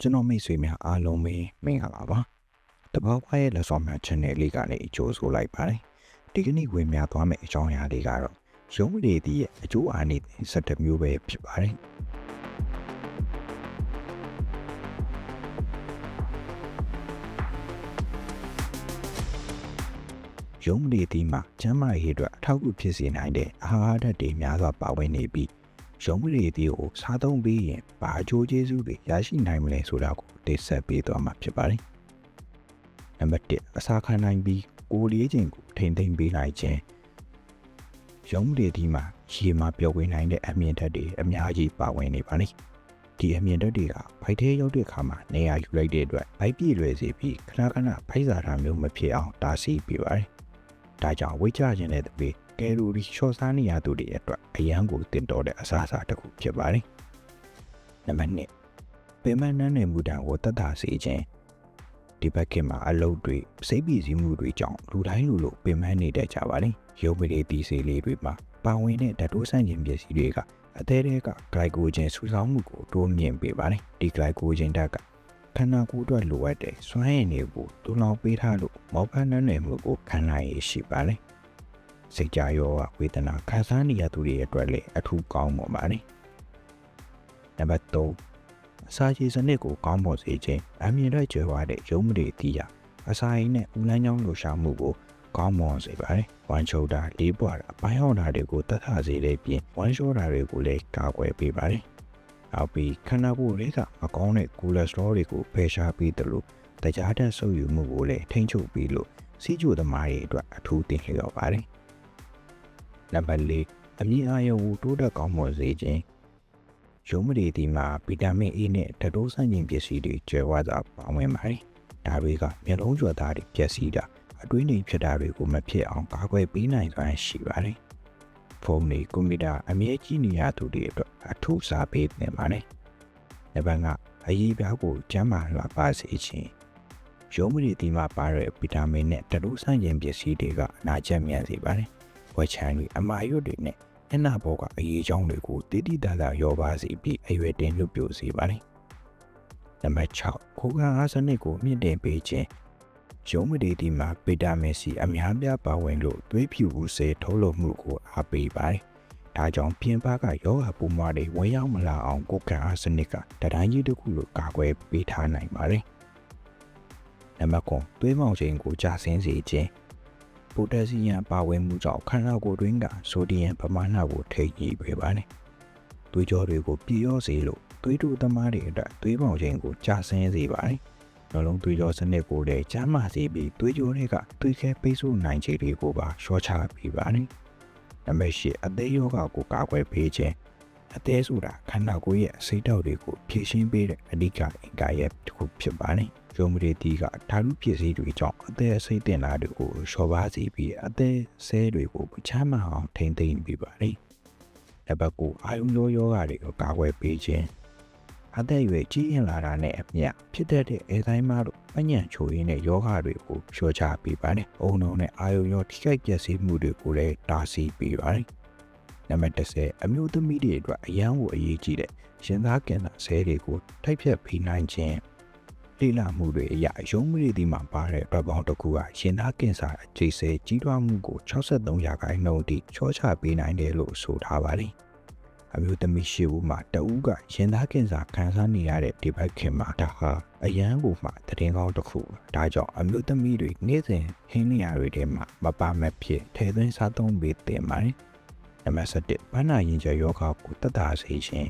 ကျွန်တော်မိတ်ဆွေများအားလုံးပဲမင်္ဂလာပါတပောက်ခွားရဲ့လက်ဆောင်များ channel လေးကနေကြိုဆိုလိုက်ပါတယ်ဒီကနေ့ဝင်များသွားမယ့်အကြောင်းအရာလေးကတော့ရုံးရည်တည်ရဲ့အကျိုးအာနိသင်17မျိုးပဲဖြစ်ပါတယ်ရုံးရည်တည်မှာကျန်းမာရေးအတွက်အထောက်အကူဖြစ်စေနိုင်တဲ့အာဟာရဓာတ်တွေများစွာပါဝင်နေပြီးရုံးရည်တည်ကိုစားသုံးပြီးရင်ဘာအကျိုးကျေးဇူးတွေရရှိနိုင်မလဲဆိုတာကိုတင်ဆက်ပေးသွားမှာဖြစ်ပါတယ်နံပါတ်1အစာခံနိုင်ပြီးကိုယ်လေးခြင်းကိုထိမ့်သိမ့်ပေးနိုင်ခြင်းရုံးရည်တည်မှာရေမှာပျော်ဝင်နိုင်တဲ့အမြင့်ဓာတ်တွေအများကြီးပါဝင်နေပါတယ်ဒီအမြင့်ဓာတ်တွေကဗိုက်ထဲရောက်တဲ့အခါမှာနေရာယူလိုက်တဲ့အတွက်ဗိုက်ပြည့်လွယ်စေပြီးခဏခဏဖိုက်စာတာမျိုးမဖြစ်အောင်တားဆီးပေးပါတယ်ဒါကြောင့်ဝိတ်ချခြင်းတဲ့တပေကယ်လိုရီလျှော့စားနေရသူတွေအတွက်အရန်ကိုတင်တော်တဲ့အစားအစာတစ်ခုဖြစ်ပါတယ်နံပါတ်2ပင်မနှမ်းနယ်မှုတံကိုတက်တာစေခြင်းဒီဘက်ခင်မှာအလုပ်တွေစိတ်ပီစီမှုတွေကြောင့်လူတိုင်းလူလိုပင်မနေတတ်ကြပါတယ်ရုပ်မရည်တီးစေလေးတွေမှာပါဝင်တဲ့ဓာတ်တိုးဆန့်ကျင်ပစ္စည်းတွေကအသေးသေးကဂလိုက်ကိုဂျင်ဆူဆောင်းမှုကိုတိုးမြင့်ပေးပါတယ်ဒီဂလိုက်ကိုဂျင်ဓာတ်ကခန္ဓာကိုယ်အတွက်လိုအပ်တဲ့စွမ်းရည်တွေကိုတူလောင်ပေးထားလို့မောဖနှမ်းနယ်မှုကိုခံနိုင်ရရှိပါတယ်စိတ်ကြရောဝေဒနာခံစားနေရသူတွေအတွက်လည်းအထူးကောင်းပါပါတယ်နံပါတ်3အစာရည်စနစ်ကိုကောင်းမွန်စေခြင်းအမြင်တွေကျွဲသွားတဲ့ရုံးမတွေတည်ရအစာရည်နဲ့ဦးလန်းချောင်းလှူရှာမှုကိုကောင်းမွန်စေပါတယ်ဝမ်းချိုတာလေးပွားတာအပိုင်းဟောင်းတာတွေကိုတတ်ထစေတဲ့ပြင်ဝမ်းလျှောတာတွေကိုလည်းကာကွယ်ပေးပါတယ်နောက်ပြီးခန္ဓာကိုယ်လေးကမကောင်းတဲ့ကိုလက်စထရောတွေကိုဖယ်ရှားပေးတယ်လို့တရားဓာတ်ဆုပ်ယူမှုကိုလည်းထိန်းချုပ်ပြီးလို့စီးကျိုသမားတွေအတွက်အထူးတင်လျော်ပါတယ်နံပါတ်4အမြင့်အာရုံကိုတိုးတက်ကောင်းမွန်စေခြင်းရုံးမတွေဒီမှာဗီတာမင် A နဲ့ဓာတ်တိုးဆန့်ကျင်ပစ္စည်းတွေကျွဲဝါသာပါဝင်ပါတယ်ဒါတွေကမျက်လုံးကြွယ်သားတွေပျက်စီးတာအတွင်းနေဖြစ်တာတွေကိုမဖြစ်အောင်ကာကွယ်ပေးနိုင်စွမ်းရှိပါတယ်ဖုန်းတွေကွန်ပျူတာအမြဲကြည့်နေရသူတွေအတွက်အထူးစားပေးနေပါတယ်နံပါတ်5အရေးပြားကိုကျန်းမာလာပါစေခြင်းရုံးမတွေဒီမှာပါတဲ့ဗီတာမင်နဲ့ဓာတ်တိုးဆန့်ကျင်ပစ္စည်းတွေကအနာကျက်မြန်စေပါတယ်ဝက်ချန်တွေအမာရွတ်တွေနဲ့အနာဘောကအရေးအကြောင်းတွေကိုတည်တည်တသာရောပါစေပြီးအရွယ်တင်လွတ်ပြိုစေပါတယ်နံပါတ်6ခိုးခံအားစနစ်ကိုမြင့်တင်ပေးခြင်းရုံးမတွေဒီမှာဗီတာမင် C အများပြားပါဝင်လို့သွေးဖြူဦးစေထုတ်လုပ်မှုကိုအားပေးပါတယ်ဒါကြောင့်ပြင်ပကယောဂပူမတွေဝင်ရောက်မလာအောင်ကိုယ်ခံအားစနစ်ကတတိုင်းကြီးတစ်ခုလိုကာကွယ်ပေးထားနိုင်ပါတယ်နံပါတ်9သွေးမောင်ချိန်ကိုကျဆင်းစေခြင်းပိုတက်ဆီယမ်ပါဝင်မှုကြောင့်ခန္ဓာကိုယ်တွင်းကဆိုဒီယမ်ပမာဏကိုထိန်းညှိပေးပါတယ်။သွေးကြောတွေကိုပြည့်ရောစေလို့သွေးတိုးသမားတွေအတွက်သွေးပေါင်ချိန်ကိုကျဆင်းစေပါတယ်။နှလုံးသွေးကြောစနစ်ကိုလည်းကျန်းမာစေပြီးသွေးကြောတွေကသွေးခဲပိတ်ဆို့နိုင်ခြေတွေကိုပါလျှော့ချပေးပါတယ်။နံပါတ်10အသေးယောဂကိုကာကွယ်ပေးခြင်းအသေးဆိုတာခန္ဓာကိုယ်ရဲ့အစိတ်ဓာတ်တွေကိုဖြည့်ရှင်းပေးတဲ့အဓိကအင်္ဂါရပ်တစ်ခုဖြစ်ပါတယ်။ရုံးမတွေတီးကဓာတုပစ္စည်းတွေကြောင့်အသက်အစိတ်တင်တာတွေကိုလျှော့ပါစေပြီးအသက်ဆဲတွေကိုချမ်းသာအောင်ထိန်းသိမ်းပေးပါလိမ့်။နံပါတ်9အာယုံယောဂတွေကိုကာကွယ်ပေးခြင်းအသက်အရွယ်ကြီးရင်လာတာနဲ့အမျှဖြစ်တဲ့အဲတိုင်းမှတို့ပညာချိုရင်းတဲ့ယောဂတွေကိုလျှော့ချပေးပါတယ်။အုံလုံးနဲ့အာယုံရောထိခိုက်ပျက်စီးမှုတွေကိုလည်းတားဆီးပေးပါတယ်။နံပါတ်10အမျိုးသမီးတွေအတွက်အရန်ကိုအရေးကြီးတဲ့ရင်သားကင်ဆာဆဲတွေကိုထိပ်ဖြတ်ဖိနိုင်ခြင်းလိလာမှုတွေအရရုံးမတွေဒီမှာပါတဲ့ဘက်ပေါင်းတစ်ခုကရင်သားကင်ဆာအခြေဆဲကြီးထွားမှုကို63%အထိချောချပေးနိုင်တယ်လို့ဆိုထားပါတယ်။အမျိုးသမီးရှိဦးမှာတဦးကရင်သားကင်ဆာခံစားနေရတဲ့ဒီဘက်ခင်မှာဒါဟာအရန်ကိုမှတည်ငောင်းတစ်ခုဒါကြောင့်အမျိုးသမီးတွေနေ့စဉ်ဟင်းနေရာတွေထဲမှာမပါမဖြစ်ထဲသွင်းစားသုံးပေးသင့်ပါတယ်။နံပါတ်7ဘဏ္ဍာရင်ကျယောဂကိုတက်တာစေခြင်း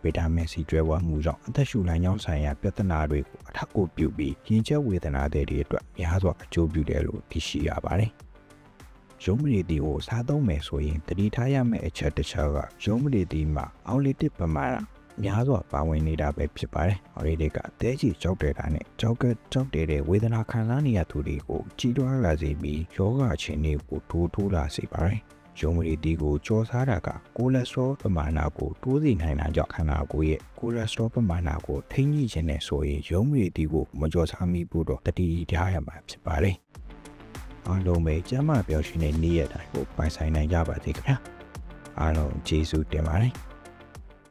ဗီတာမင် C ကျွဲဝမှုကြောင့်အသက်ရှူလမ်းကြောင်းဆိုင်ရာပြဿနာတွေကိုအထောက်အကူပြုပြီးရင်ကျက်ဝေဒနာတွေအတွက်များစွာအကျိုးပြုတယ်လို့သိရှိရပါတယ်။ရုံးမတွေတီကိုစားသုံးမယ်ဆိုရင်တတိထားရမယ့်အချက်တစ်ချက်ကရုံးမတွေတီမှာအောက်လီတစ်ပမာဏများစွာပါဝင်နေတာပဲဖြစ်ပါတယ်။အော်ရီတွေကတဲချီကြောက်တယ်တာနဲ့ကြောက်တဲ့ဝေဒနာခံစားနေရသူတွေကိုကြီးထွားလာစေပြီးယောဂအခြေအနေကိုထိုးလာစေပါတယ်။ရုံးမတွေတီကိုကြောစားတာကကိုလက်စထရောပမာဏကိုတိုးစေနိုင်တာကြောင့်ခန္ဓာကိုယ်ရဲ့ကိုလက်စထရောပမာဏကိုထိန်းညှိခြင်းနဲ့ဆိုရင်ရုံးမတွေတီကိုမကြောစားမိဖို့တော့တတိထားရမှာဖြစ်ပါတယ်။အားလုံးပဲကျန်းမာပျော်ရွှင်တဲ့နေ့ရက်တိုင်းကိုပိုင်ဆိုင်နိုင်ကြပါစေခင်ဗျာ။အားလုံးကျေးဇူးတင်ပါတယ်။